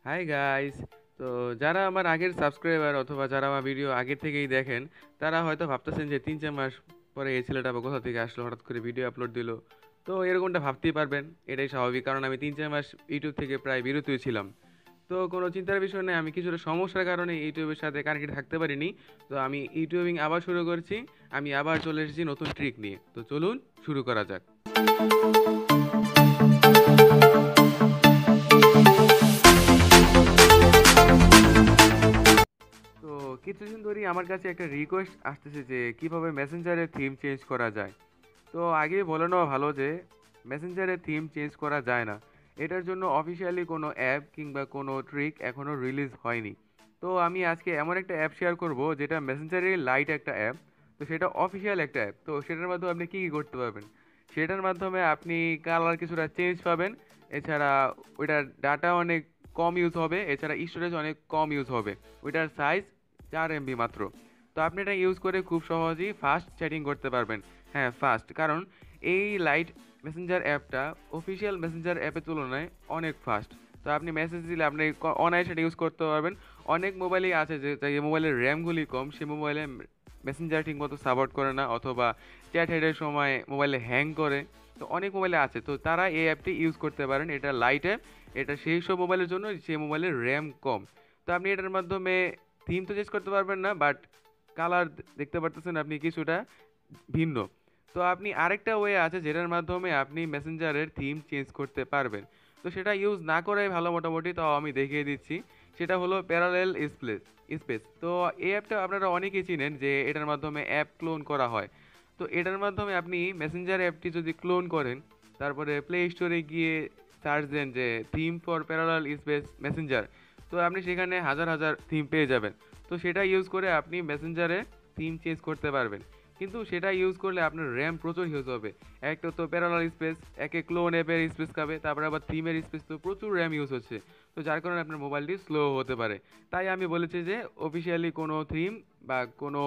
Hi guys. তো যারা আমার আগের সাবস্ক্রাইবার অথবা যারা আমার ভিডিও আগের থেকেই দেখেন, তারা হয়তো ভাবতেছেন যে 3-4 মাস পরে এই ছেলেটা বা কোথা থেকে আসলো, হঠাৎ করে ভিডিও আপলোড দিল। তো এরকমটা ভাবতেই পারবেন, এটাই স্বাভাবিক, কারণ আমি 3-4 মাস ইউটিউব থেকে প্রায় বিরতই ছিলাম। তো কোনো চিন্তার বিষয় নেই, আমি কিছুটা সমস্যার কারণে ইউটিউবের সাথে কানেক্টেড থাকতে পারিনি। তো আমি ইউটিউবিং আবার শুরু করছি। আমি আবার চলে এসেছি নতুন ট্রিক নিয়ে, তো চলুন শুরু করা যাক। তো কিছুদিন ধরেই আমার কাছে একটা রিকোয়েস্ট আসতেছে যে কিভাবে মেসেঞ্জারের থিম চেঞ্জ করা যায়। তো আগেই বলে নেওয়া ভালো যে মেসেঞ্জারের থিম চেঞ্জ করা যায় না। এটার জন্য অফিসিয়ালি কোনো অ্যাপ কিংবা কোনো ট্রিক এখনও রিলিজ হয়নি। তো আমি আজকে এমন একটা অ্যাপ শেয়ার করব যেটা মেসেঞ্জারের লাইট একটা অ্যাপ। তো সেটা অফিসিয়াল একটা অ্যাপ, তো সেটার মাধ্যমে আপনি কী কী করতে পারবেন। সেটার মাধ্যমে আপনি কালার কিছুটা চেঞ্জ পাবেন। এছাড়া ওইটার ডাটা অনেক কম ইউজ হবে, এছাড়া স্টোরেজ অনেক কম ইউজ হবে। ওইটার সাইজ 4 MB মাত্র। তো আপনি এটা ইউজ করে খুব সহজেই ফাস্ট চ্যাটিং করতে পারবেন। হ্যাঁ, ফাস্ট, কারণ এই লাইট মেসেঞ্জার অ্যাপটা অফিসিয়াল মেসেঞ্জার অ্যাপের তুলনায় অনেক ফাস্ট। তো আপনি মেসেজ দিলে আপনি অনায়াসে এটা ইউজ করতে পারবেন। অনেক মোবাইলেই আছে যে মোবাইলের র্যামগুলি কম, সে মোবাইলে মেসেঞ্জার ঠিকমতো সাপোর্ট করে না, অথবা চ্যাট হেডের সময় মোবাইলে হ্যাং করে। তো অনেক মোবাইলে আছে, তো তারা এই অ্যাপটি ইউজ করতে পারেন। এটা লাইট অ্যাপ, এটা সেই সব মোবাইলের জন্য যে মোবাইলের র্যাম কম। তো আপনি এটার মাধ্যমে থিম তো চেঞ্জ করতে পারবেন না, বাট কালার দেখতে পারতেছেন আপনি কিছুটা ভিন্ন। তো আপনি আরেকটা ওয়ে আছে যেটার মাধ্যমে আপনি মেসেঞ্জারের থিম চেঞ্জ করতে পারবেন। তো সেটা ইউজ না করাই ভালো মোটামুটি, তাও আমি দেখিয়ে দিচ্ছি। সেটা হলো প্যারালেল স্পেস। তো এই অ্যাপটা আপনারা অনেকেই চিনেন যে এটার মাধ্যমে অ্যাপ ক্লোন করা হয়। তো এটার মাধ্যমে আপনি মেসেঞ্জার অ্যাপটি যদি ক্লোন করেন, তারপরে প্লে স্টোরে গিয়ে সার্চ দেন যে theme for parallel space Messenger, তো আপনি সেখানে হাজার হাজার থিম পেয়ে যাবেন। তো সেটা ইউজ করে আপনি মেসেঞ্জারে থিম চেঞ্জ করতে পারবেন। কিন্তু সেটা ইউজ করলে আপনার র্যাম প্রচুর ইউজ হবে। একটা তো প্যারালাল স্পেস, একে ক্লোন অ্যাপের স্পেস খাবে, তারপরে আবার থিমের স্পেস, তো প্রচুর র্যাম ইউজ হচ্ছে। তো যার কারণে আপনার মোবাইলটি স্লো হতে পারে। তাই আমি বলেছি যে অফিসিয়ালি কোনো থিম বা কোনো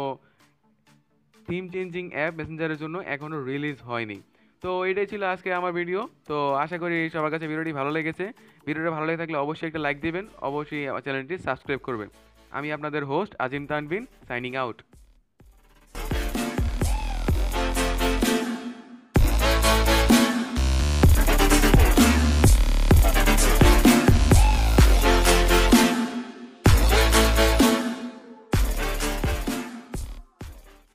থিম চেঞ্জিং অ্যাপ মেসেঞ্জারের জন্য এখনও রিলিজ হয়নি। তো এটাই ছিল আজকে আমার ভিডিও। তো আশা করি সবার কাছে ভিডিওটি ভালো লেগেছে। ভিডিওটা ভালো লেগে থাকলে অবশ্যই একটা লাইক দিবেন, অবশ্যই আমার চ্যানেলটি সাবস্ক্রাইব করবেন। আমি আপনাদের হোস্ট আজিম তানবিন, সাইনিং আউট।